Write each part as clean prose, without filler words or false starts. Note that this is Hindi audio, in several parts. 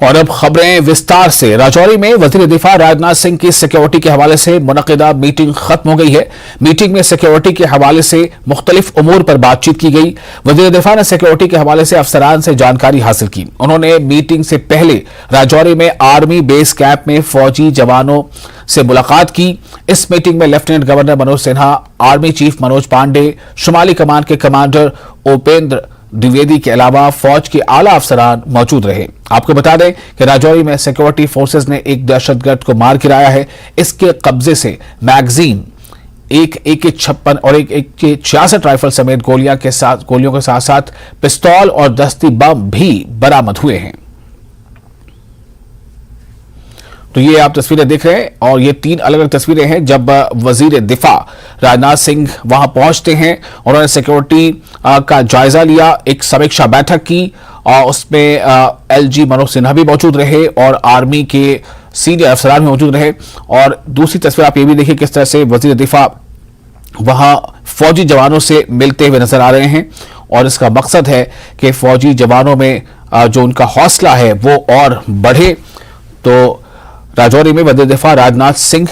और अब खबरें विस्तार से। राजौरी में वजीर दिफा राजनाथ सिंह की सिक्योरिटी के हवाले से मुनक़िदा मीटिंग खत्म हो गई है। मीटिंग में सिक्योरिटी के हवाले से मुख्तलिफ उमूर पर बातचीत की गई। वजीर दिफा ने सिक्योरिटी के हवाले से अफसरान से जानकारी हासिल की। उन्होंने मीटिंग से पहले राजौरी में आर्मी बेस कैंप में फौजी जवानों से मुलाकात की। इस मीटिंग में lieutenant governor Manoj Sinha, army chief Manoj Pandey, शुमाली कमान के कमांडर उपेंद्र द्विवेदी के अलावा फौज के आला अफसरान मौजूद रहे। आपको बता दें कि राजौरी में सिक्योरिटी फोर्सेस ने एक दहशतगर्द को मार गिराया है। इसके कब्जे से मैगजीन, एक AK-56 और एक AK-66 राइफल समेत गोलियों के साथ साथ पिस्तौल और दस्ती बम भी बरामद हुए हैं। तो ये आप तस्वीरें देख रहे हैं और ये 3 अलग अलग तस्वीरें हैं जब वजीर दिफा राजनाथ सिंह वहां पहुंचते हैं। उन्होंने सिक्योरिटी का जायजा लिया, एक समीक्षा बैठक की और उसमें LG मनोज सिन्हा भी मौजूद रहे और आर्मी के सीनियर अफसरान भी मौजूद रहे। और दूसरी तस्वीर आप ये भी देखिए किस तरह से वजीर दिफा वहां फौजी जवानों से मिलते हुए नजर आ रहे हैं और इसका मकसद है कि फौजी जवानों में जो उनका हौसला है वो और बढ़े। तो राजौरी में वजीर दिफा राजनाथ सिंह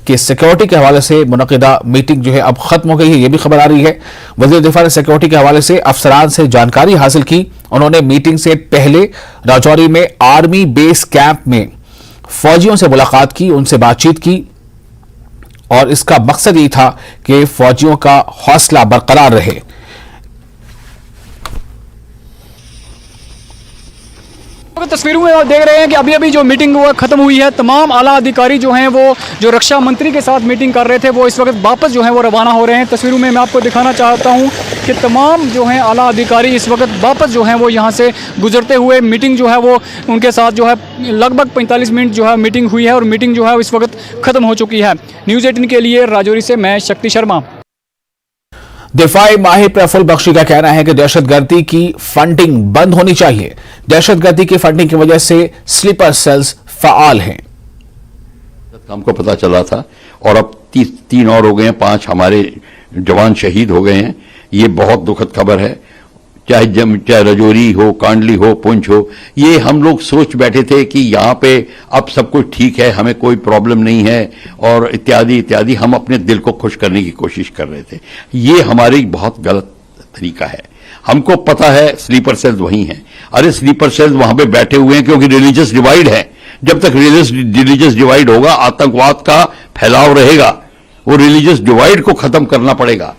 की सिक्योरिटी के हवाले से मुनक़िदा मीटिंग जो है अब खत्म हो गई है, ये भी खबर आ रही है। वजीर दिफा ने सिक्योरिटी के हवाले से अफसरान से जानकारी हासिल की। उन्होंने मीटिंग से पहले राजौरी में आर्मी बेस कैंप में फौजियों से मुलाकात की, उनसे बातचीत की और इसका मकसद ये था कि फौजियों का हौसला बरकरार रहे। तस्वीरों में आप देख रहे हैं कि अभी अभी जो मीटिंग वो खत्म हुई है। तमाम आला अधिकारी जो हैं वो जो रक्षा मंत्री के साथ मीटिंग कर रहे थे वो इस वक्त वापस जो हैं वो रवाना हो रहे हैं। तस्वीरों में मैं आपको दिखाना चाहता हूं कि तमाम जो हैं आला अधिकारी इस वक्त वापस जो हैं वो यहां से गुजरते हुए मीटिंग जो है वो उनके साथ जो है लगभग 45 मिनट जो है मीटिंग हुई है और मीटिंग जो है इस वक्त खत्म हो चुकी है। न्यूज़ 18 के लिए राजौरी से मैं शक्ति शर्मा। दिफाई माहिर प्रफुल्ल बख्शी का कहना है कि दहशतगर्दी की फंडिंग बंद होनी चाहिए। दहशतगर्दी की फंडिंग की वजह से स्लीपर सेल्स फाल हैं। हमको पता चला था और अब 3 और हो गए हैं, 5 हमारे जवान शहीद हो गए हैं। ये बहुत दुखद खबर है। चाहे राजौरी हो, कांडली हो, पुंछ हो, ये हम लोग सोच बैठे थे कि यहाँ पे अब सब कुछ ठीक है, हमें कोई प्रॉब्लम नहीं है और इत्यादि इत्यादि। हम अपने दिल को खुश करने की कोशिश कर रहे थे। ये हमारी बहुत गलत तरीका है। हमको पता है स्लीपर सेल्स वही हैं। अरे स्लीपर सेल्स वहां पे बैठे हुए हैं क्योंकि रिलीजियस डिवाइड है। जब तक रिलीजियस डिवाइड होगा, आतंकवाद का फैलाव रहेगा। वो रिलीजियस डिवाइड को खत्म करना पड़ेगा।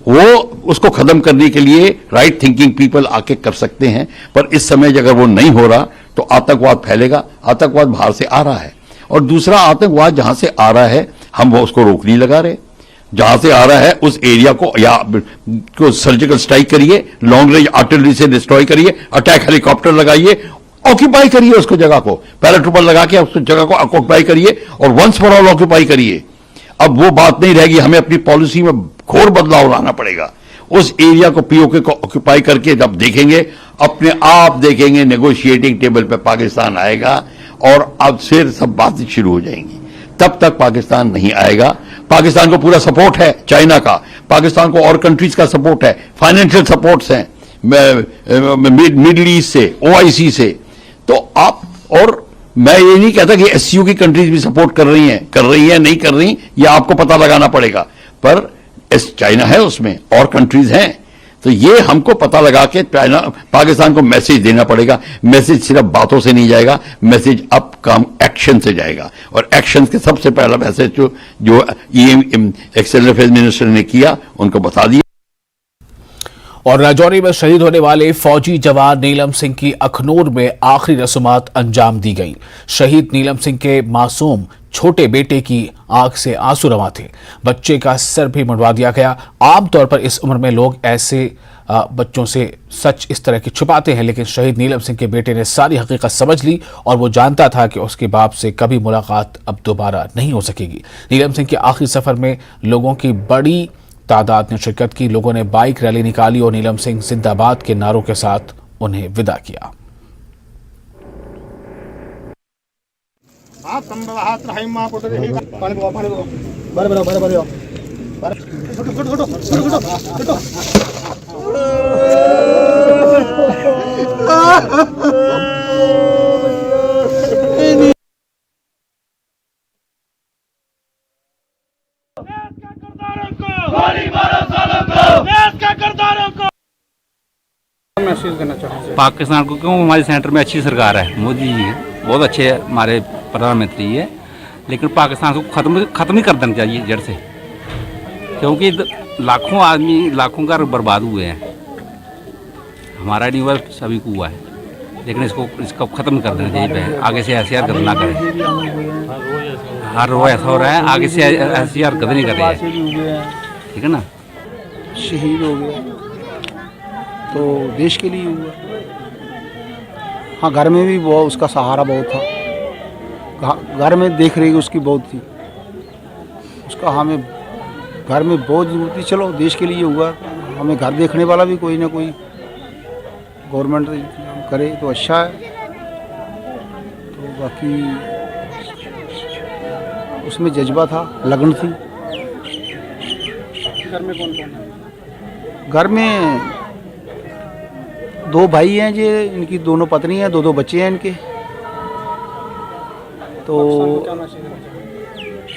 वो उसको खत्म करने के लिए राइट थिंकिंग पीपल आके कर सकते हैं, पर इस समय अगर वो नहीं हो रहा तो आतंकवाद फैलेगा। आतंकवाद बाहर से आ रहा है और दूसरा आतंकवाद जहां से आ रहा है हम वो उसको रोक नहीं लगा रहे। जहां से आ रहा है उस एरिया को या को सर्जिकल स्ट्राइक करिए, लॉन्ग रेंज आर्टिलरी से डिस्ट्रॉय करिए, अटैक हेलीकॉप्टर लगाइए, ऑक्यूपाई करिए उसको, जगह को पैराट्रूपर लगा के उस जगह को ऑक्यूपाई करिए और वंस फॉर ऑल ऑक्यूपाई करिए। अब वो बात नहीं रहेगी। हमें अपनी पॉलिसी में घोर बदलाव लाना पड़ेगा। उस एरिया को पीओके को ऑक्यूपाई करके जब देखेंगे, अपने आप देखेंगे नेगोशिएटिंग टेबल पे पाकिस्तान आएगा और अब फिर सब बातें शुरू हो जाएंगी। तब तक पाकिस्तान नहीं आएगा। पाकिस्तान को पूरा सपोर्ट है चाइना का, पाकिस्तान को और कंट्रीज का सपोर्ट है, फाइनेंशियल सपोर्ट्स हैं मिडिल ईस्ट से, OIC से। तो आप, और मैं ये नहीं कहता कि SCO की कंट्रीज भी सपोर्ट कर रही हैं नहीं कर रही, ये आपको पता लगाना पड़ेगा। पर चाइना है उसमें और कंट्रीज हैं, तो ये हमको पता लगा के पाकिस्तान को मैसेज देना पड़ेगा। मैसेज सिर्फ बातों से नहीं जाएगा, मैसेज अब काम एक्शन से जाएगा। और एक्शन के सबसे पहला मैसेज जो एक्सटर्नल अफेयर्स मिनिस्टर ने किया, उनको बता दिया। और राजौरी में शहीद होने वाले फौजी जवान नीलम सिंह की अखनूर में आखिरी रस्मात अंजाम दी गई। शहीद नीलम सिंह के मासूम छोटे बेटे की आंख से आंसू रवा थे। बच्चे का सर भी मुंडवा दिया गया। आमतौर पर इस उम्र में लोग ऐसे बच्चों से सच इस तरह के छुपाते हैं, लेकिन शहीद नीलम सिंह के बेटे ने सारी हकीकत समझ ली और वो जानता था कि उसके बाप से कभी मुलाकात अब दोबारा नहीं हो सकेगी। नीलम सिंह के आखिरी सफर में लोगों की बड़ी तादाद ने शिरकत की। लोगों ने बाइक रैली निकाली और नीलम सिंह जिंदाबाद के नारों के साथ उन्हें विदा किया। मैसेज देना चाहूँगा पाकिस्तान को? क्यों, हमारे सेंटर में अच्छी सरकार है, मोदी जी बहुत अच्छे हमारे प्रधानमंत्री है, लेकिन पाकिस्तान को खत्म ही कर देना चाहिए जड़ से, क्योंकि लाखों आदमी, लाखों घर बर्बाद हुए हैं। हमारा नहीं हुआ, सभी को हुआ है, लेकिन इसको खत्म कर देना चाहिए। आगे से ऐसी हरकत ना करें। हर रोज ऐसा हो रहा है, आगे से ऐसी हरकत नहीं कर रही है, ठीक है ना। शहीद हो गया तो देश के लिए हुआ। हाँ, घर में भी बहुत उसका सहारा बहुत था, घर में देख रही उसकी बहुत थी, उसका हमें घर में बहुत जरूरत थी। चलो देश के लिए हुआ, हमें घर देखने वाला भी कोई ना कोई गवर्नमेंट करे तो अच्छा है। तो बाकी उसमें जज्बा था, लगन थी। घर में कौन कौन है? घर में 2 भाई हैं जी, इनकी दोनों पत्नी हैं, 2 बच्चे हैं इनके। तो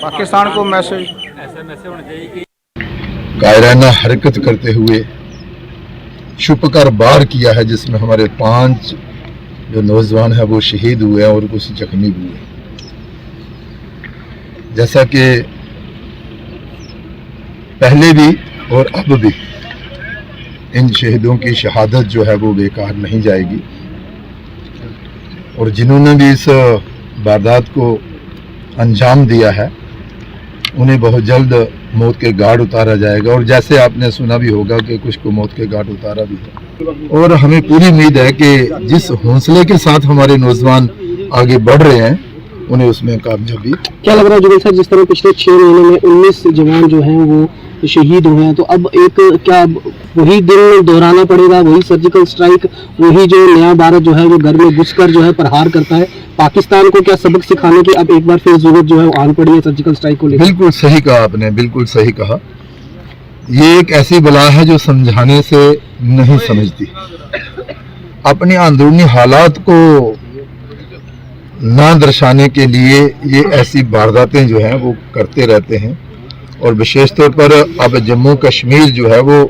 पाकिस्तान को मैसेज ऐसा मैसेज होना चाहिए कि कायराना हरकत करते हुए छुपकर वार किया है, जिसमें हमारे 5 जो नौजवान हैं वो शहीद हुए हैं और कुछ जख्मी भी हुए। जैसा कि पहले भी और अब भी इन शहीदों की शहादत जो है वो बेकार नहीं जाएगी, और जिन्होंने भी इस वारदात को अंजाम दिया है उन्हें बहुत जल्द मौत के घाट उतारा जाएगा। और जैसे आपने सुना भी होगा कि कुछ को मौत के घाट उतारा भी है, और हमें पूरी उम्मीद है कि जिस हौसले के साथ हमारे नौजवान आगे बढ़ रहे हैं उन्हें उसमें कामयाबी। क्या लग रहा है जुगल साहब, जिस तरह पिछले 6 महीने में 19 जवान जो हैं वो शहीद हुए हैं, तो अब एक क्या वही दिन दोहराना पड़ेगा, वही सर्जिकल स्ट्राइक, वही जो नया भारत जो है वो घर में घुसकर जो है प्रहार करता है, पाकिस्तान को क्या सबक सिखाने की अब एक बार फिर जरूरत जो है वो आन पड़ी है सर्जिकल स्ट्राइक को लेकर? बिल्कुल सही कहा आपने, बिल्कुल सही कहा। ये एक ऐसी बला है जो समझाने से नहीं समझती। अपने अंदरूनी हालात को ना दर्शाने के लिए ये ऐसी वारदातें जो हैं वो करते रहते हैं, और विशेष तौर पर अब जम्मू कश्मीर जो है वो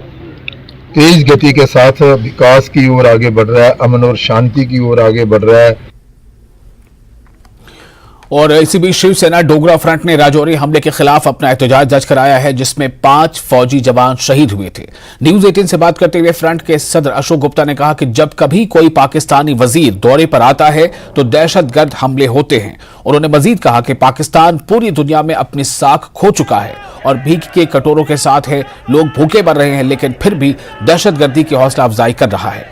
तेज गति के साथ विकास की ओर आगे बढ़ रहा है, अमन और शांति की ओर आगे बढ़ रहा है। और इसी बीच शिवसेना डोगरा फ्रंट ने राजौरी हमले के खिलाफ अपना एहतजाज दर्ज कराया है, जिसमें 5 फौजी जवान शहीद हुए थे। न्यूज 18 से बात करते हुए फ्रंट के सदर अशोक गुप्ता ने कहा कि जब कभी कोई पाकिस्तानी वजीर दौरे पर आता है तो दहशतगर्द हमले होते हैं। उन्होंने मजीद कहा कि पाकिस्तान पूरी दुनिया में अपनी साख खो चुका है और भीख के कटोरों के साथ है, लोग भूखे मर रहे हैं, लेकिन फिर भी दहशतगर्दी की हौसला अफजाई कर रहा है।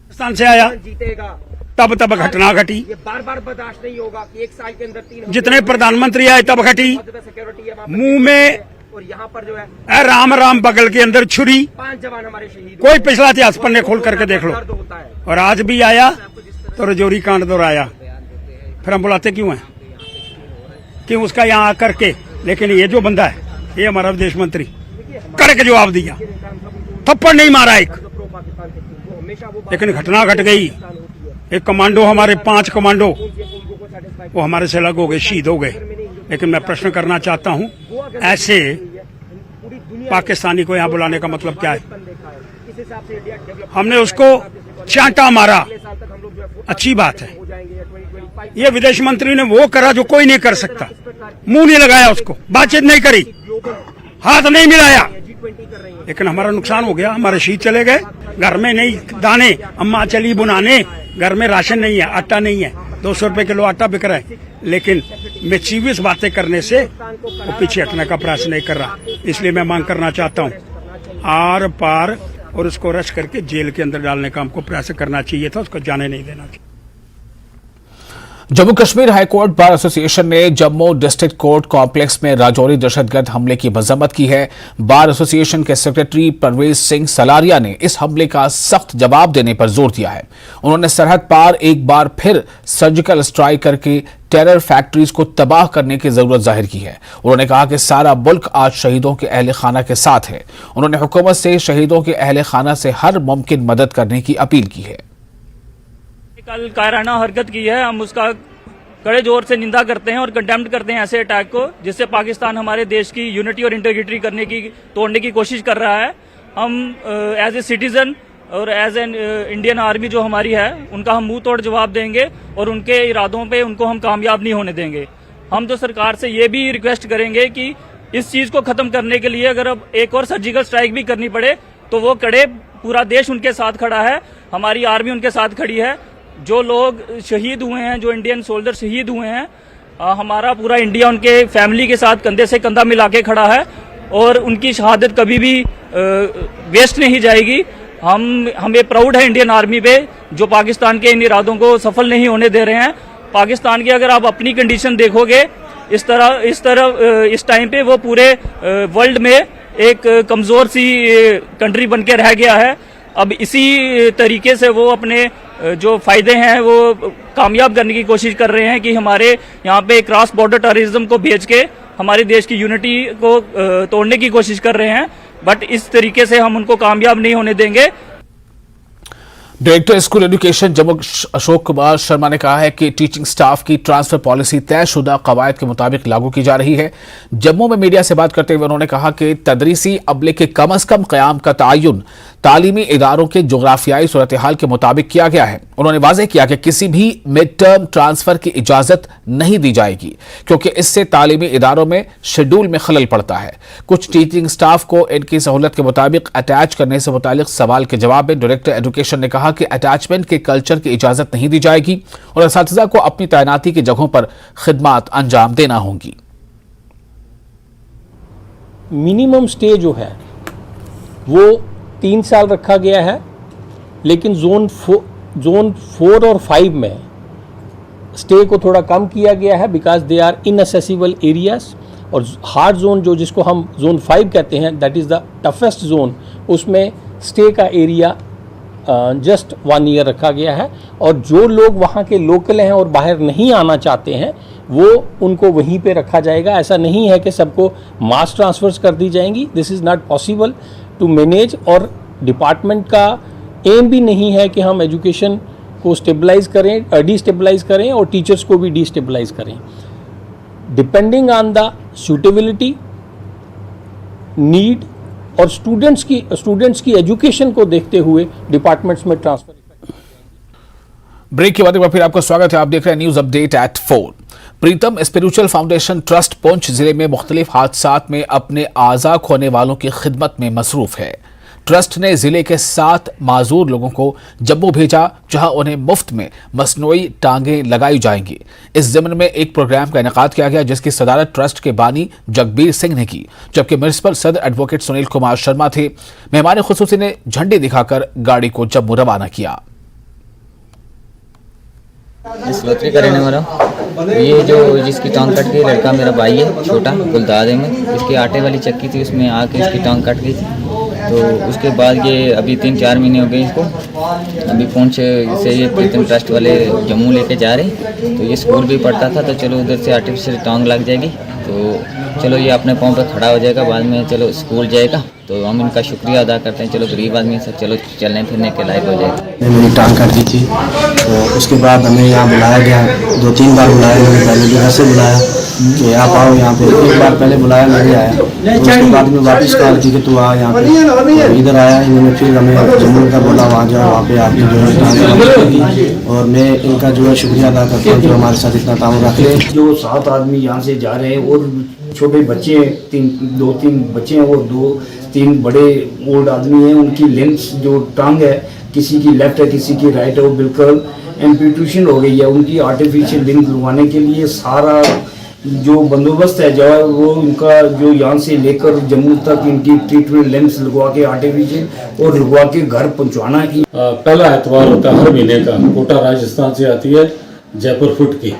पाकिस्तान से आया तब घटना घटी, ये बार बार बर्दाश्त नहीं होगा कि 1 साल के अंदर 3 जितने प्रधानमंत्री आए तब घटी। मुंह में और यहाँ पर जो है राम राम बगल के अंदर छुरी। 5 जवान हमारे शहीद। कोई पिछला इतिहास पन्ने खोल करके देख लो। और आज भी आया तो रजौरी कांड दोहराया। फिर हम बुलाते क्यों हैं? क्यों उसका यहाँ आकर के? लेकिन ये जो बंदा है, ये हमारा विदेश मंत्री, कड़क जवाब दिया, थप्पड़ नहीं मारा एक, लेकिन घटना घट गई। एक कमांडो, हमारे 5 कमांडो वो हमारे से अलग हो गए, शहीद हो गए। लेकिन मैं प्रश्न करना चाहता हूं, ऐसे पाकिस्तानी को यहां बुलाने का मतलब क्या है? हमने उसको चांटा मारा, अच्छी बात है। ये विदेश मंत्री ने वो करा जो कोई नहीं कर सकता, मुंह नहीं लगाया, उसको बातचीत नहीं करी, हाथ नहीं मिलाया, लेकिन हमारा नुकसान हो गया। हमारे शहीद चले गए, घर में नहीं दाने, अम्मा चली बुनाने, घर में राशन नहीं है, आटा नहीं है, 200 रुपए किलो आटा बिक रहा है, लेकिन मिचीवियस बातें करने से वो पीछे हटने का प्रयास नहीं कर रहा। इसलिए मैं मांग करना चाहता हूँ आर पार, और उसको अरेस्ट करके जेल के अंदर डालने का हमको प्रयास करना चाहिए था, उसको जाने नहीं देना चाहिए। Jammu Kashmir high court bar association ने जम्मू डिस्ट्रिक्ट कोर्ट कॉम्प्लेक्स में राजौरी दहशतगर्द हमले की मजम्मत की है। बार एसोसिएशन के सेक्रेटरी परवेज सिंह सलारिया ने इस हमले का सख्त जवाब देने पर जोर दिया है। उन्होंने सरहद पार एक बार फिर सर्जिकल स्ट्राइक करके टेरर फैक्ट्रीज को तबाह करने की जरूरत जाहिर की है। उन्होंने कहा कि सारा मुल्क आज शहीदों के अहले खाना के साथ है। उन्होंने हुकूमत से शहीदों के अहले खाना से हर मुमकिन मदद करने की अपील की है। कल कायराना हरकत की है, हम उसका कड़े जोर से निंदा करते हैं और कंडेम्ड करते हैं ऐसे अटैक को, जिससे पाकिस्तान हमारे देश की यूनिटी और इंटीग्रिटी तोड़ने की कोशिश कर रहा है। हम एज ए सिटीजन और एज एन इंडियन आर्मी जो हमारी है उनका हम मुंह तोड़ जवाब देंगे और उनके इरादों पे उनको हम कामयाब नहीं होने देंगे। हम तो सरकार से ये भी रिक्वेस्ट करेंगे कि इस चीज को खत्म करने के लिए अगर अब एक और सर्जिकल स्ट्राइक भी करनी पड़े तो वो करे, पूरा देश उनके साथ खड़ा है, हमारी आर्मी उनके साथ खड़ी है। जो लोग शहीद हुए हैं, जो इंडियन सोल्जर शहीद हुए हैं, हमारा पूरा इंडिया उनके फैमिली के साथ कंधे से कंधा मिला के खड़ा है और उनकी शहादत कभी भी वेस्ट नहीं जाएगी। हमें प्राउड है इंडियन आर्मी पे जो पाकिस्तान के इन इरादों को सफल नहीं होने दे रहे हैं। पाकिस्तान की अगर आप अपनी कंडीशन देखोगे इस टाइम पे वो पूरे वर्ल्ड में एक कमजोर सी कंट्री बन के रह गया है। अब इसी तरीके से वो अपने जो फायदे हैं वो कामयाब करने की कोशिश कर रहे हैं कि हमारे यहाँ पे क्रॉस बॉर्डर टेररिज्म को भेज के हमारे देश की यूनिटी को तोड़ने की कोशिश कर रहे हैं, बट इस तरीके से हम उनको कामयाब नहीं होने देंगे। Director school education Jammu Ashok Kumar Sharma ने कहा है कि टीचिंग स्टाफ की ट्रांसफर पॉलिसी तयशुदा कवायद के मुताबिक लागू की जा रही है। जम्मू में मीडिया से बात करते हुए उन्होंने कहा कि तदरीसी अमले के कम अज कम क़याम का तयन तालीमी इदारों के जोग्राफियाई सूरत हाल के मुताबिक किया गया है। उन्होंने वाज़ेह किया कि किसी भी मिड टर्म ट्रांसफर की इजाजत नहीं दी जाएगी क्योंकि इससे तालीमी इदारों में शेड्यूल में खलल पड़ता है। कुछ टीचिंग स्टाफ को इनकी सहूलत के मुताबिक अटैच करने से मुतालिक सवाल के जवाब में डायरेक्टर एजुकेशन ने कहा कि अटैचमेंट के कल्चर की इजाजत नहीं दी जाएगी और असातिज़ा को अपनी तैनाती की जगहों पर खिदमात अंजाम देना होंगी। मिनिमम स्टे जो है वो 3 साल रखा गया है, लेकिन जोन 4 और 5 में स्टे को थोड़ा कम किया गया है because they are inaccessible areas. और हार्ड जोन जो जिसको हम जोन 5 कहते हैं, that is the toughest zone, उसमें स्टे का एरिया जस्ट 1 ईयर रखा गया है। और जो लोग वहाँ के लोकल हैं और बाहर नहीं आना चाहते हैं वो उनको वहीं पे रखा जाएगा। ऐसा नहीं है कि सबको मास ट्रांसफर्स कर दी जाएंगी, this is not possible to manage. और डिपार्टमेंट का एम भी नहीं है कि हम एजुकेशन को स्टेबलाइज करें, डिस्टेबलाइज करें और टीचर्स को भी डिस्टेबलाइज करें। Depending on the suitability, need और स्टूडेंट्स की एजुकेशन को देखते हुए डिपार्टमेंट्स में ट्रांसफर। ब्रेक के बाद एक बार फिर आपका स्वागत है। आप देख रहे हैं न्यूज अपडेट एट 4। प्रीतम स्पिरिचुअल फाउंडेशन ट्रस्ट पुंछ जिले में मुख्तलिफ हादसात में अपने आज़ा खोने वालों की खिदमत में मसरूफ है। ट्रस्ट ने जिले के 7 माजूर लोगों को जम्मू भेजा जहां उन्हें मुफ्त में मसनूई टांगें लगाई जाएंगी। इस ज़िम्न में एक प्रोग्राम का इनेकाद किया गया जिसकी सदारत ट्रस्ट के बानी जगबीर सिंह ने की, जबकि म्युनिसिपल सदर एडवोकेट सुनील कुमार शर्मा थे। मेहमान खुसूसी ने झंडी दिखाकर गाड़ी को जम्मू रवाना किया। इस लॉटरी का रहने वाला ये जो जिसकी टांग कट गई लड़का मेरा भाई है छोटा गुलदादे में, इसकी आटे वाली चक्की थी उसमें आके इसकी टांग कट गई थी। तो उसके बाद ये अभी 3-4 महीने हो गए इसको। अभी पुंछ से ये प्रीतम ट्रस्ट वाले जम्मू लेके जा रहे। तो ये स्कूल भी पढ़ता था तो चलो उधर से आर्टिफिशियल टांग लग जाएगी तो चलो ये अपने पाँव पे खड़ा हो जाएगा, बाद में चलो स्कूल जाएगा। तो हम इनका शुक्रिया अदा करते हैं, चलो गरीब आदमी सब चलो चलने फिरने के लायक हो जाएगा। मेरी टांग कट दी थी तो उसके बाद हमें यहाँ बुलाया गया, 2-3 बार बुलाया। मैंने पहले घर से बुलाया कि आप आओ यहाँ पे, एक बार पहले बुलाया नहीं आया। तो उसके बाद में वापस कॉल की कि तू आ यहाँ पे, तो इधर आया। इन्होंने फिर हमें जम्मू का बोला वहाँ जाओ, वहाँ पे आपकी जो है टांग। और मैं इनका जो है शुक्रिया अदा करता हूँ जो हमारे साथ इतना ताउन रखते हैं। जो 7 आदमी यहाँ से जा रहे हैं और छोटे बच्चे हैं, 2-3 बच्चे हैं और 2-3 बड़े ओल्ड आदमी हैं। उनकी लेंथ जो टांग है किसी की लेफ्ट है किसी की राइट है, वो बिल्कुल एम्पिटेशन हो गई है। उनकी आर्टिफिशियल लिंग लगवाने के लिए सारा जो बंदोबस्त है जो है वो उनका जो यहाँ से लेकर जम्मू तक इनकी ट्रीटमेंट लेंस लगवा के आर्टिफिशियल और लगवा के घर पहुँचवाना की। पहला एतवार होता है हर महीने का, कोटा राजस्थान से आती है जयपुर फुट की,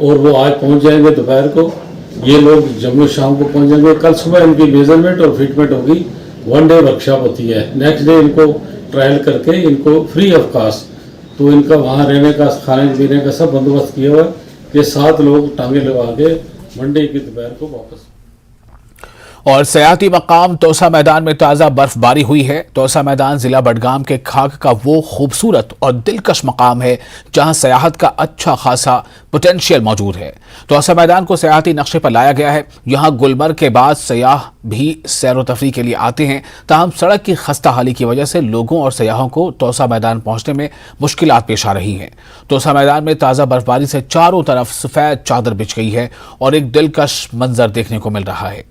और वो आज पहुँच जाएंगे दोपहर को। ये लोग जम्मू शाम को पहुँच जाएंगे। कल सुबह इनकी मेजरमेंट और फिटमेंट होगी, 1 डे वर्कशॉप होती है। नेक्स्ट डे इनको ट्रायल करके इनको फ्री ऑफ कास्ट तो इनका वहाँ रहने का खाने पीने का सब बंदोबस्त किया हुआ है। ये 7 लोग टांगे लगा के मंडे की दोपहर को वापस। और सयाहती मकाम तोसा मैदान में ताज़ा बर्फबारी हुई है। तोसा मैदान जिला बडगाम के खाक का वो खूबसूरत और दिलकश मकाम है जहां सयाहत का अच्छा खासा पोटेंशियल मौजूद है। तोसा मैदान को सयाहती नक्शे पर लाया गया है। यहां गुलमर्ग के बाद सयाह भी सैर तफरी के लिए आते हैं, ताहम सड़क की खस्ता हाली की वजह से लोगों और सयाहों को तोसा मैदान पहुंचने में मुश्किलात पेश आ रही हैं। तोसा मैदान में ताज़ा बर्फबारी से चारों तरफ सफेद चादर बिछ गई है और एक दिलकश मंजर देखने को मिल रहा है।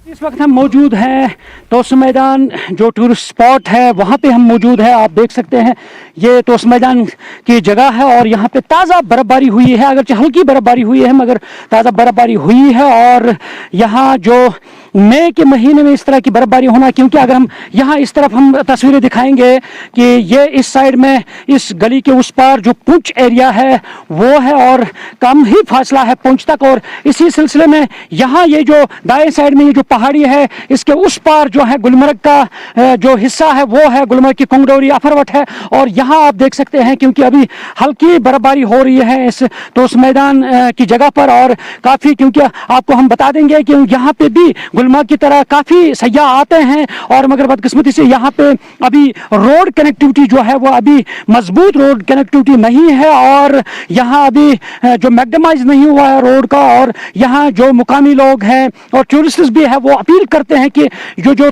इस वक्त हम मौजूद हैं तोसा मैदान जो टूरिस्ट स्पॉट है वहाँ पे हम मौजूद हैं। आप देख सकते हैं ये तोसा मैदान की जगह है और यहाँ पे ताज़ा बर्फबारी हुई है, अगरचे हल्की बर्फबारी हुई है मगर ताज़ा बर्फबारी हुई है। और यहाँ जो मई के महीने में इस तरह की बर्फबारी होना, क्योंकि अगर हम यहाँ इस तरफ हम तस्वीरें दिखाएंगे कि ये इस साइड में इस गली के उस पार जो पुंछ एरिया है वो है और कम ही फासला है पुंछ तक। और इसी सिलसिले में यहाँ ये जो दाएं साइड में ये जो पहाड़ी है इसके उस पार जो है गुलमर्ग का जो हिस्सा है वो है गुलमर्ग की कुंगडोरी अफरवट है। और यहाँ आप देख सकते हैं क्योंकि अभी हल्की बर्फबारी हो रही है इस तोसा मैदान की जगह पर और काफ़ी, क्योंकि आपको हम बता देंगे कि यहाँ पे भी गुलमर्ग की तरह काफ़ी सयाह आते हैं और मगर बदकिस्मती से यहाँ पे अभी रोड कनेक्टिविटी जो है वो अभी मजबूत रोड कनेक्टिविटी नहीं है और यहाँ अभी जो मैक्सिमाइज नहीं हुआ है रोड का। और यहाँ जो मुकामी लोग हैं और टूरिस्ट्स भी है वो अपील करते हैं कि जो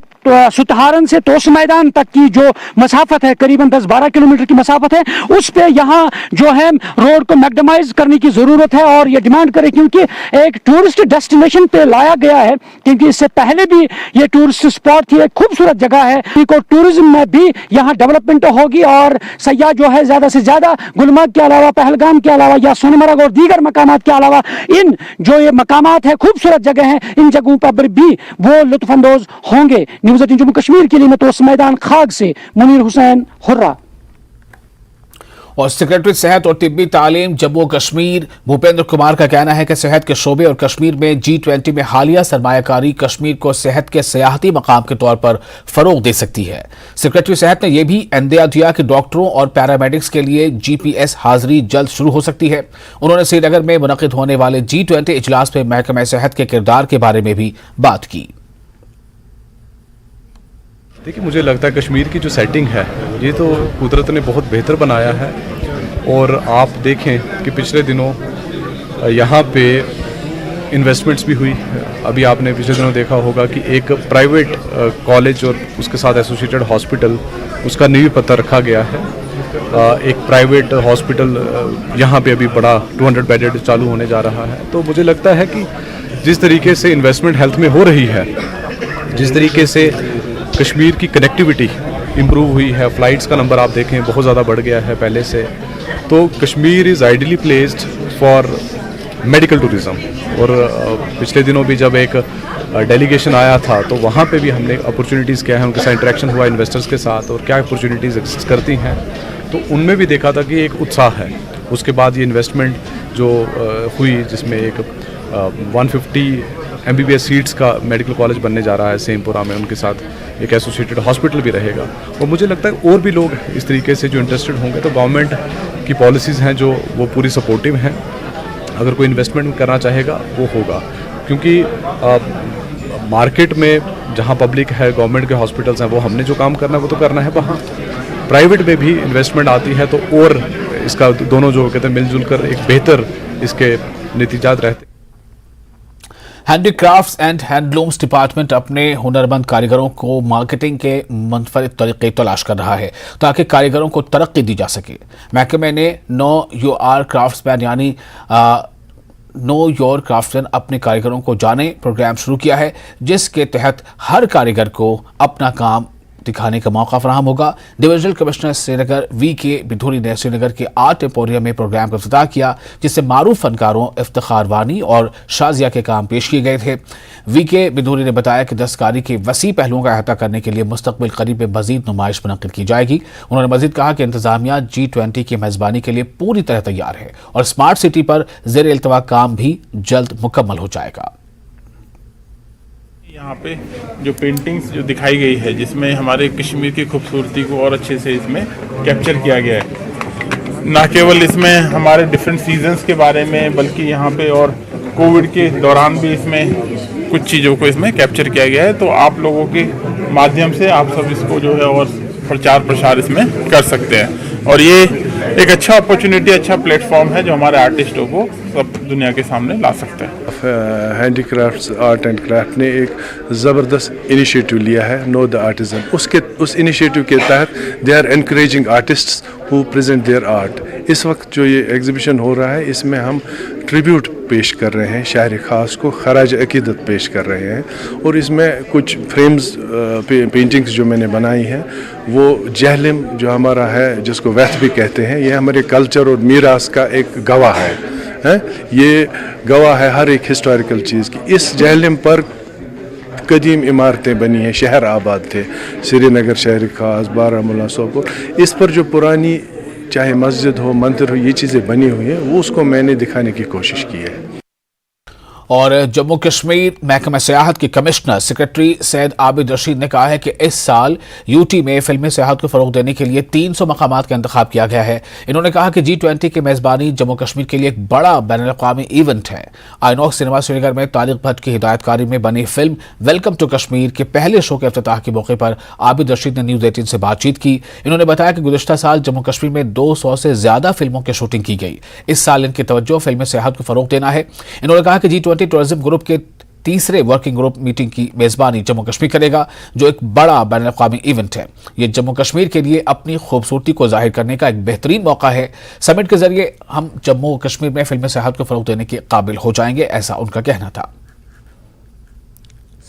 सुतहारन से तोसा मैदान तक की जो मसाफत है करीबन 10-12 किलोमीटर की मसाफत है उस पे यहाँ जो है रोड को मैक्सिमाइज करने की ज़रूरत है और ये डिमांड करें क्योंकि एक टूरिस्ट डेस्टिनेशन पे लाया गया है, क्योंकि इससे पहले भी ये टूरिस्ट स्पॉट थी, एक खूबसूरत जगह है। टूरिज्म में भी यहाँ डेवलपमेंट होगी और सयाह जो है ज़्यादा से ज़्यादा गुलमर्ग के अलावा, पहलगाम के अलावा या सोनमर्ग और दीगर मकामात के अलावा इन जो ये मकामात है खूबसूरत जगह हैं इन जगहों पर भी वो लुत्फानंदोज होंगे। न्यूज़ 18 जम्मू कश्मीर के लिए मैं तोसा मैदान खाग से मुनीर हुसैन हुर्रा। और सेक्रेटरी सेहत और तिब्बी तालीम जम्मू कश्मीर भूपेंद्र कुमार का कहना है कि सेहत के शोबे और कश्मीर में G20 में हालिया सरमायाकारी कश्मीर को सेहत के सियाहती मकाम के तौर पर फरोग दे सकती है। सेक्रेटरी सेहत ने यह भी अंदेशा दिया कि डॉक्टरों और पैरामेडिक्स के लिए GPS हाजिरी जल्द शुरू हो सकती है। उन्होंने श्रीनगर में मुनक़िद होने वाले G20 इजलास में महकमा सेहत के किरदार के बारे में भी बात की। देखिए, मुझे लगता है कश्मीर की जो सेटिंग है ये तो कुदरत ने बहुत बेहतर बनाया है और आप देखें कि पिछले दिनों यहाँ पे इन्वेस्टमेंट्स भी हुई। अभी आपने पिछले दिनों देखा होगा कि एक प्राइवेट कॉलेज और उसके साथ एसोसिएटेड हॉस्पिटल उसका नींव पत्थर रखा गया है। एक प्राइवेट हॉस्पिटल यहाँ पे अभी बड़ा 200 बेडेड चालू होने जा रहा है। तो मुझे लगता है कि जिस तरीके से इन्वेस्टमेंट हेल्थ में हो रही है, जिस तरीके से कश्मीर की कनेक्टिविटी इम्प्रूव हुई है, फ़्लाइट्स का नंबर आप देखें बहुत ज़्यादा बढ़ गया है पहले से, तो Kashmir is ideally placed for medical tourism. और पिछले दिनों भी जब एक डेलीगेशन आया था तो वहाँ पे भी हमने अपॉर्चुनिटीज़ क्या है उनके साथ इंटरेक्शन हुआ इन्वेस्टर्स के साथ और क्या अपॉर्चुनिटीज़ एग्जिस्ट करती हैं, तो उनमें भी देखा था कि एक उत्साह है। उसके बाद ये इन्वेस्टमेंट जो हुई जिसमें एक 150 MBBS सीट्स का मेडिकल कॉलेज बनने जा रहा है सेमपुरा में, उनके साथ एक एसोसिएटेड हॉस्पिटल भी रहेगा। और मुझे लगता है और भी लोग इस तरीके से जो इंटरेस्टेड होंगे, तो गवर्नमेंट की पॉलिसीज़ हैं जो वो पूरी सपोर्टिव हैं। अगर कोई इन्वेस्टमेंट करना चाहेगा वो होगा, क्योंकि मार्केट में जहाँ पब्लिक है, गवर्नमेंट के हॉस्पिटल्स हैं, वो हमने जो काम करना है वो तो करना है। वहाँ प्राइवेट में भी इन्वेस्टमेंट आती है तो और इसका दोनों जो कहते हैं मिलजुल कर एक बेहतर इसके नतीजात रहते हैं। हैंडीक्राफ्ट्स एंड हैंडलूम्स डिपार्टमेंट अपने हुनरमंद कारीगरों को मार्केटिंग के मुनफरिद तरीके तलाश कर रहा है ताकि कारीगरों को तरक्की दी जा सके। महकमे ने नो योर क्राफ्ट्समैन यानी नो योर क्राफ्ट्समैन अपने कारीगरों को जाने प्रोग्राम शुरू किया है, जिसके तहत हर कारीगर को अपना काम दिखाने का मौका फराहम होगा। Divisional commissioner Srinagar VK Bidhuri ने श्रीनगर के आर्ट एम्पोरियम में प्रोग्राम का इफ्तिताह किया, जिससे मारूफ फनकारों इफ्तिखार वानी और शाजिया के काम पेश किए गए थे। VK बिधूरी ने बताया कि दस्तकारी के वसी पहलुओं का अहाता करने के लिए मुस्तकबिल करीब में मजीद नुमाइश मुनक्किद की जाएगी। उन्होंने मजीद कहा कि इंतजामिया G20 की मेजबानी के लिए पूरी तरह तैयार है और स्मार्ट सिटी पर ज़ेर इल्तवा काम भी जल्द मुकम्मल हो जाएगा। यहाँ पे जो पेंटिंग्स जो दिखाई गई है जिसमें हमारे कश्मीर की खूबसूरती को और अच्छे से इसमें कैप्चर किया गया है। ना केवल इसमें हमारे डिफरेंट सीजन्स के बारे में बल्कि यहाँ पे और कोविड के दौरान भी इसमें कुछ चीज़ों को इसमें कैप्चर किया गया है। तो आप लोगों के माध्यम से आप सब इसको जो है और प्रचार प्रसार इसमें कर सकते हैं और ये एक अच्छा अपॉर्चुनिटी, अच्छा प्लेटफॉर्म है जो हमारे आर्टिस्टों को सब दुनिया के सामने ला सकते हैं। हैंडीक्राफ्ट्स आर्ट एंड क्राफ्ट ने एक ज़बरदस्त इनिशिएटिव लिया है, नो द आर्टिज़न। उस इनिशिएटिव के तहत they are encouraging artists who present their art. इस वक्त जो ये एग्जीबिशन हो रहा है इसमें हम ट्रिब्यूट पेश कर रहे हैं, शायर ख़ास को खराज अकीदत पेश कर रहे हैं और इसमें कुछ फ्रेम्स पेंटिंग्स जो मैंने बनाई हैं वो जहलिम जो हमारा है, जिसको वैथ भी कहते हैं, ये हमारे कल्चर और मीरास का एक गवाह है। ये गवाह है हर एक हिस्टोरिकल चीज़ की। इस जहलिम पर कदीम इमारतें बनी हैं, शहर आबाद थे, श्रीनगर, शहर खास, बारामूला, सोपोर। इस पर जो पुरानी चाहे मस्जिद हो, मंदिर हो, ये चीज़ें बनी हुई हैं, वो उसको मैंने दिखाने की कोशिश की है। और जम्मू कश्मीर महकमा सियाहत के कमिश्नर सेक्रेटरी सैयद आबिद रशीद ने कहा है कि इस साल यूटी में फिल्मी सियाहत को फरोग देने के लिए 300 मकामात का इंतखाब किया गया है। इन्होंने कहा कि G20 की मेजबानी जम्मू कश्मीर के लिए एक बड़ा बैनुल-अक़वामी इवेंट है। आइनॉक्स सिनेमा श्रीनगर में तारिक भट्ट की हिदायतकारी में बनी फिल्म वेलकम टू कश्मीर के पहले शो के इफ्तिताह के मौके पर आबिद रशीद ने न्यूज़ 18 से बातचीत की। इन्होंने बताया कि गुज़िश्ता साल जम्मू कश्मीर में 200 से ज्यादा फिल्मों की शूटिंग की गई। इस साल इनकी तवज्जो फिल्मी सियाहत को फरोग देना है। इन्होंने कहा कि G20 टूरिज्म ग्रुप के तीसरे वर्किंग ग्रुप मीटिंग की मेजबानी जम्मू कश्मीर करेगा, जो एक बड़ा बैनुल-अक़वामी इवेंट है। ये जम्मू कश्मीर के लिए अपनी खूबसूरती को जाहिर करने का एक बेहतरीन मौका है। समिट के जरिए हम जम्मू कश्मीर में फिल्मी सियाहत को फरोग देने के काबिल हो जाएंगे, ऐसा उनका कहना था।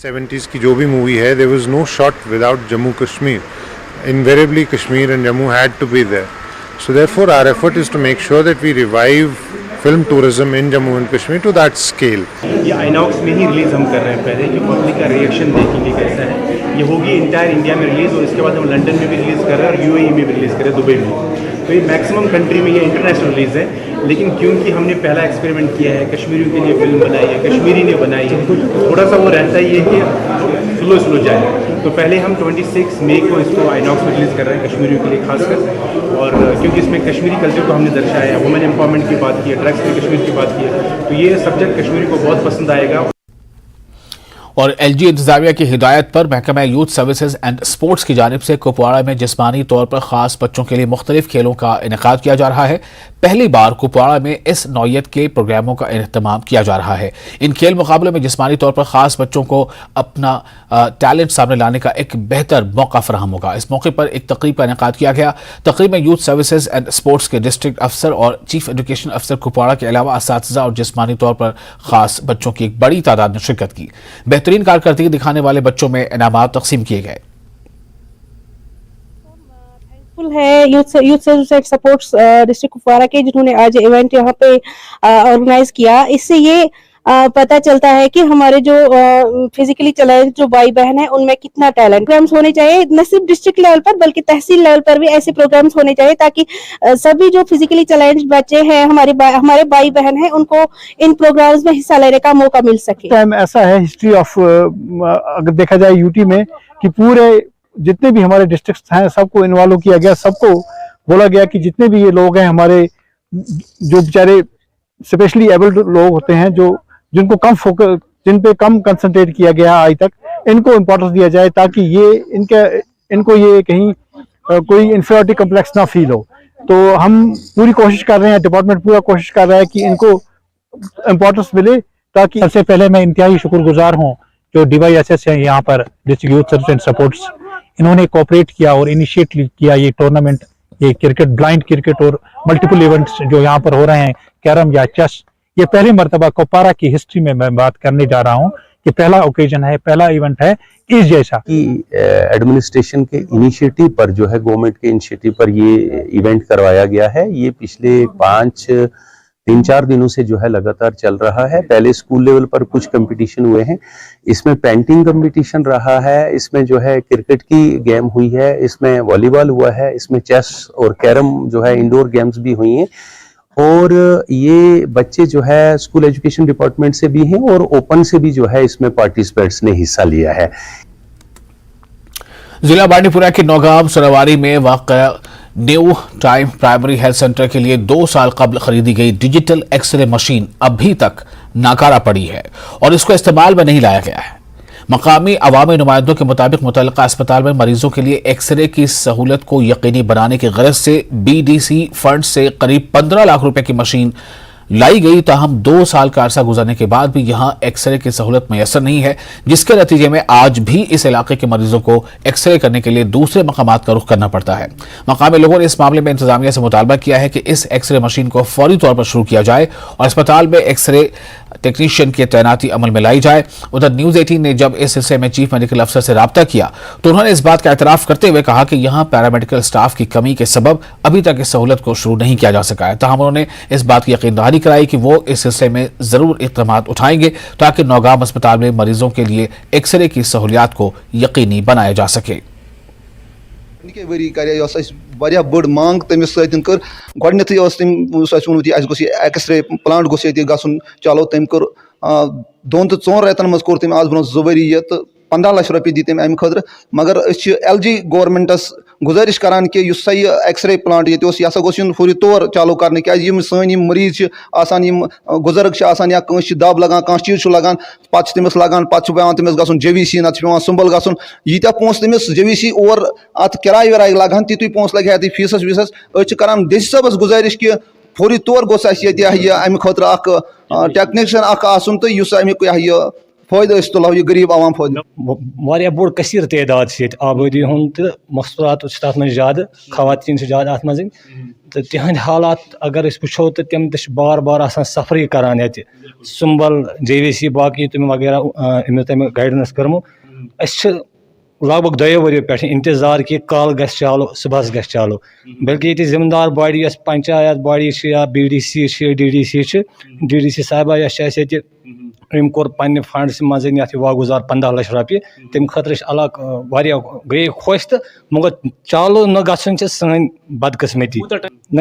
70s की जो भी मूवी है, there was no shot without Jammu Kashmir. Invariably Kashmir and Jammu had to be there. So therefore our effort is to make sure that we revive film tourism in Jammu and Kashmir to that scale. ये आइनॉक्स में ही रिलीज़ हम कर रहे हैं पहले, कि पब्लिक का रिएक्शन देखेंगे कैसा है। ये होगी इंटायर इंडिया में रिलीज़ और इसके बाद हम लंदन में भी रिलीज़ कर रहे हैं और UAE में भी रिलीज़ कर रहे हैं, दुबई में। तो ये मैक्सिमम कंट्री में ये इंटरनेशनल रिलीज़ है, लेकिन क्योंकि हमने पहला एक्सपेरिमेंट किया है, कश्मीरियों के लिए फिल्म बनाई है, कश्मीरी ने बनाई है, तो थोड़ा सा वो रहता ही है कि स्लो जाए। तो पहले हम 26 मई को इसको आइनॉक्स में रिलीज़ कर रहे हैं कश्मीरियों के लिए खासकर, और क्योंकि इसमें कश्मीरी कल्चर को हमने दर्शाया है, वुमेन एम्पावरमेंट की बात की है, ड्रग्स में कश्मीर की बात की है, तो ये सब्जेक्ट कश्मीरी को बहुत पसंद आएगा। और LG इंतजामिया की हिदायत पर महकमा यूथ सर्विसेज एंड स्पोर्ट्स की जानिब से कुपवाड़ा में जिस्मानी तौर पर खास बच्चों के लिए मुख्तलिफ खेलों का इनेकाद किया जा रहा है। पहली बार कुपवाड़ा में इस नौयत के प्रोग्रामों का इहतमाम किया जा रहा है। इन खेल मुकाबले में जिस्मानी तौर पर खास बच्चों को अपना टैलेंट सामने लाने का एक बेहतर मौका फराहम होगा। इस मौके पर एक तकरीब का इनेकाद किया गया। तकरीब में यूथ सर्विसेज एंड स्पोर्ट्स के डिस्ट्रिक्ट अफसर और चीफ एजुकेशन अफसर कुपवाड़ा के अलावा असातिज़ा और जिस्मानी तौर पर खास बच्चों की एक बड़ी तादाद ने शिरकत की। बेहतरीन कारकर्दगी दिखाने वाले बच्चों में इनामात तकसीम किए गए। है youth service and supports district Kupwara के, जिन्होंने आज इवेंट यहाँ पे ऑर्गेनाइज किया। इससे ये पता चलता है कि हमारे जो फिजिकली चैलेंज जो भाई बहन है उनमें कितना टैलेंट। प्रोग्राम्स होने चाहिए न सिर्फ डिस्ट्रिक्ट लेवल पर बल्कि तहसील लेवल पर भी ऐसे प्रोग्राम्स होने चाहिए, ताकि सभी जो फिजिकली चैलेंज बच्चे हैं, हमारे भाई बहन हैं, उनको इन प्रोग्राम्स में हिस्सा लेने का मौका मिल सके। टाइम ऐसा है हिस्ट्री ऑफ, अगर देखा जाए यूटी में, कि पूरे जितने भी हमारे डिस्ट्रिक्ट हैं सबको इन्वॉल्व किया गया। सबको बोला गया कि जितने भी ये लोग हैं हमारे, जो बेचारे स्पेशली एबल्ड लोग होते हैं, जो जिनको कम फोकस, जिन पे कम कंसंट्रेट किया गया आज तक, इनको इम्पोर्टेंस दिया जाए, ताकि ये इनको ये कहीं कोई इंफीरियरिटी कम्प्लेक्स ना फील हो। तो हम पूरी कोशिश कर रहे हैं, डिपार्टमेंट पूरा कोशिश कर रहा है कि इनको इम्पोर्टेंस मिले। ताकि सबसे पहले मैं इंतहाई शुक्रगुजार हूँ जो DYSS है यहाँ पर, district youth service and supports, इन्होंने कोऑपरेट किया और इनिशिएट किया ये टूर्नामेंट, ये क्रिकेट, ब्लाइंड क्रिकेट और मल्टीपल इवेंट्स जो यहाँ पर हो रहे हैं, कैरम या चेस। ये पहली मर्तबा कुपवाड़ा की हिस्ट्री में मैं बात करने जा रहा हूँ कि पहला ओकेजन है, पहला इवेंट है इस जैसा। कि एडमिनिस्ट्रेशन के इनिशिएटिव पर जो है, गवर्नमेंट के इनिशिएटिव पर ये इवेंट करवाया गया है। ये पिछले 3-4 दिनों से जो है लगातार चल रहा है। पहले स्कूल लेवल पर कुछ कंपटीशन हुए हैं, इसमें पेंटिंग कंपटीशन रहा है, इसमें जो है क्रिकेट की गेम हुई है, इसमें वॉलीबॉल हुआ है, इसमें चेस और कैरम जो है इंडोर गेम्स भी हुई हैं। और ये बच्चे जो है स्कूल एजुकेशन डिपार्टमेंट से भी हैं और ओपन से भी जो है इसमें पार्टिसिपेंट्स ने हिस्सा लिया है। जिला बांडीपुरा के नौगांव सरावारी में वाक़ new time primary health centre के लिए 2 साल कबल खरीदी गई डिजिटल एक्सरे मशीन अभी तक नाकारा पड़ी है और इसको इस्तेमाल में नहीं लाया गया है। मकामी अवामी नुमाइंदों के मुताबिक मुतल्लिका अस्पताल में मरीजों के लिए एक्सरे की सहूलत को यकीनी बनाने की गरज से BDC फंड से करीब 15 लाख रुपए की मशीन लाई गई, ताहम 2 साल का अरसा गुजरने के बाद भी यहां एक्सरे की सहूलत मैसर नहीं है, जिसके नतीजे में आज भी इस इलाके के मरीजों को एक्सरे करने के लिए दूसरे मकामात का रुख करना पड़ता है। मकामी लोगों ने इस मामले में इंतजामिया से मुतालबा किया है कि इस एक्सरे मशीन को फौरी तौर पर शुरू किया जाए और अस्पताल में एक्सरे टेक्नीशियन की तैनाती अमल में लाई जाए। उधर न्यूज 18 ने जब इस सिलसिले में चीफ मेडिकल अफसर से राब्ता किया तो उन्होंने इस बात का एतराफ करते हुए कहा कि यहां पैरामेडिकल स्टाफ की कमी के सबब अभी तक इस सहूलत को शुरू नहीं किया जा सका है। ताहम उन्होंने इस बात की यकीन दहानी कराई कि वो इस सिलसिले में जरूर इक़दामात उठाएंगे ताकि नौगाम अस्पताल में मरीजों के लिए एक्सरे की सहूलियात को यकीनी बनाया जा सके। वारिया बड़ मांग तमिस सतन कर गोडनेथै वोनमुत एक्सरे प्लांट गोस गसन चलो तम कर 2 to 4 रेतन मज कोर तम आज ब्रो 2 वरी 15 लाख रुपये दी तम अमि खतर, मगर LG गवर्नमेंटस गुजारिश करान कि युस यह एक्सरे प्लांट ये यह गोस फौरी तौर चालू कर क्या सन मरीज गुजर्ग या कंस दब लगान कह चीज लगान पे तमिस लगान पे पे तमिस JVC ना पे सुंबल गन यीत्या पोस तमिस JVC और अत किराय विराय लगान तीत पोस लगे अत फीसस वीसस कर डी सी साहबस गुजारिश कि फौरी तौर गोस अमि खतर टेक्नीशियन आसन तो अमिक फायदा तुलो यह गरीब आवाम फायदा वारिया बोड़ कसर तादाद से आबादी हूं तो मस्तूरात तथ मे ज्यादा खवातीन ज्यादा अत मज तो तिहद हालात अगर वो तो तम बार बार सफरी करान सुंबल JVC बाकी तुम वगैरह तम गाइडेंस कर्मो लगभग 2 वरियों पे इंतजार कि कल ग चालो सुबह ग चालो, बल्कि ये जिम्मेदार बॉडी पंचायत बॉडी या BDC DDC साहबा अम कोर पे फंड मज वागुजार 15 लाख रुपये तम खतर गई खुश तो मगर चालो न गन सन बदकिस्मती न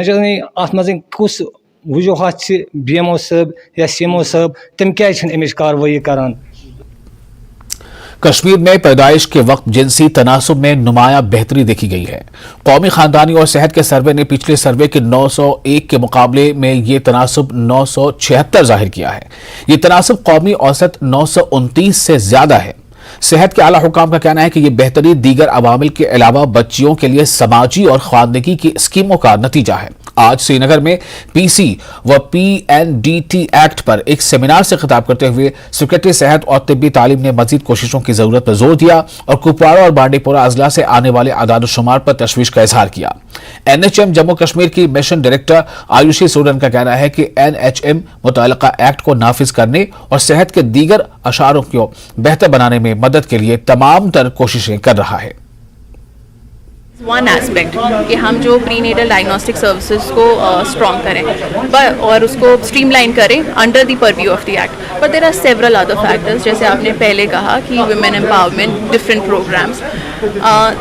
अत मज कुछ वजूहत BMO साहब या CMO साहब तम क्या अमिच कार्रवाई करान। कश्मीर में पैदाइश के वक्त जिनसी तनासुब में नुमाया बेहतरी देखी गई है। कौमी खानदानी और सेहत के सर्वे ने पिछले सर्वे के 901 के मुकाबले में ये तनासुब 976 जाहिर किया है। ये तनासुब कौमी औसत 929 से ज्यादा है। सेहत के आला हुकाम का कहना है कि यह बेहतरी दीगर अवामिल के अलावा बच्चियों के लिए समाजी और खानदगी की स्कीमों का नतीजा है। आज श्रीनगर में PC व PNDT एक्ट पर एक सेमिनार से खिताब करते हुए सेक्रेटरी सेहत और तिब्बी तालीम ने मजीद कोशिशों की जरूरत पर जोर दिया और कुपवाड़ा और बांडीपोरा अजला से आने वाले आदाद-ओ-शुमार पर तशवीश का इजहार किया। NHM जम्मू कश्मीर की मिशन डायरेक्टर आयुषी सूडन का कहना है कि NHM मुतल्लिका एक्ट को नाफिज करने और सेहत के दीगर अशारों को बेहतर बनाने में मदद के लिए तमाम तर कोशिशें कर रहा है। वन एस्पेक्ट कि हम जो प्रीनेटल डायग्नोस्टिक सर्विसेज को स्ट्रॉन्ग करें और उसको स्ट्रीमलाइन करें under the purview of the act, but there are several other factors जैसे आपने पहले कहा कि women empowerment, different programmes,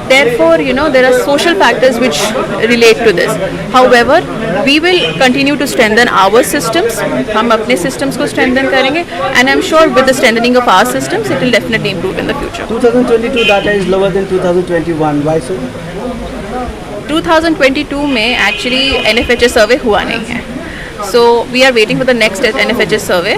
therefore there are social factors which relate to this. However we will continue to strengthen our systems, हम अपने सिस्टम्स को स्ट्रेंथन करेंगे and I am sure with the strengthening of our systems it will definitely improve in the future. 2022 data is lower than 2021, why so? 2022 में एक्चुअली NFHS सर्वे हुआ नहीं है, so we are waiting for the next NFHS survey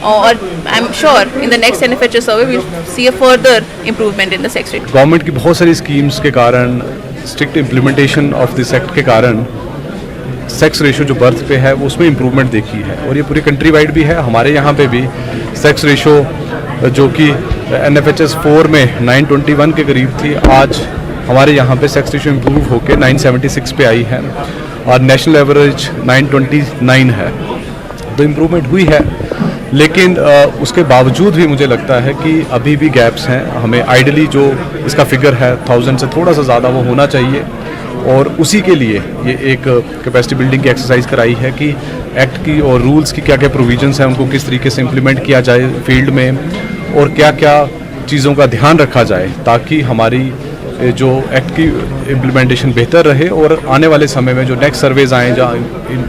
और I am sure in the next NFHS survey we will see a further improvement in the sex rate. Government की बहुत सारी स्कीम्स के कारण, strict implementation of this act के कारण सेक्स रेशो जो बर्थ पे है वो उसमें इम्प्रूवमेंट देखी है और ये पूरी कंट्री वाइड भी है। हमारे यहाँ पे भी सेक्स रेशो जो कि NFHS 4 में 921 के करीब थी, आज हमारे यहाँ पे सेक्स रेशो इम्प्रूव होकर 976 पे आई है और नेशनल एवरेज 929 है, तो इम्प्रूवमेंट हुई है। लेकिन उसके बावजूद भी मुझे लगता है कि अभी भी गैप्स हैं। हमें आइडियली जो इसका फिगर है 1000 से थोड़ा सा ज़्यादा वो होना चाहिए और उसी के लिए ये एक कैपेसिटी बिल्डिंग की एक्सरसाइज कराई है कि एक्ट की और रूल्स की क्या क्या प्रोविजंस हैं उनको किस तरीके से इम्प्लीमेंट किया जाए फील्ड में और क्या क्या चीज़ों का ध्यान रखा जाए ताकि हमारी जो एक्ट की इम्प्लीमेंटेशन बेहतर रहे और आने वाले समय में जो नेक्स्ट सर्वेज आएँ जहाँ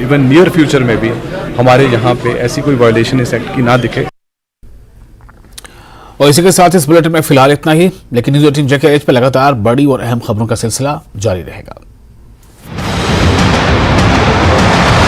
इवन नियर फ्यूचर में भी हमारे यहाँ पे ऐसी कोई वायलेशन इस एक्ट की ना दिखे। और इसी के साथ इस बुलेटिन में फिलहाल इतना ही, लेकिन न्यूज़ 18 JK एज पर लगातार बड़ी और अहम खबरों का सिलसिला जारी रहेगा।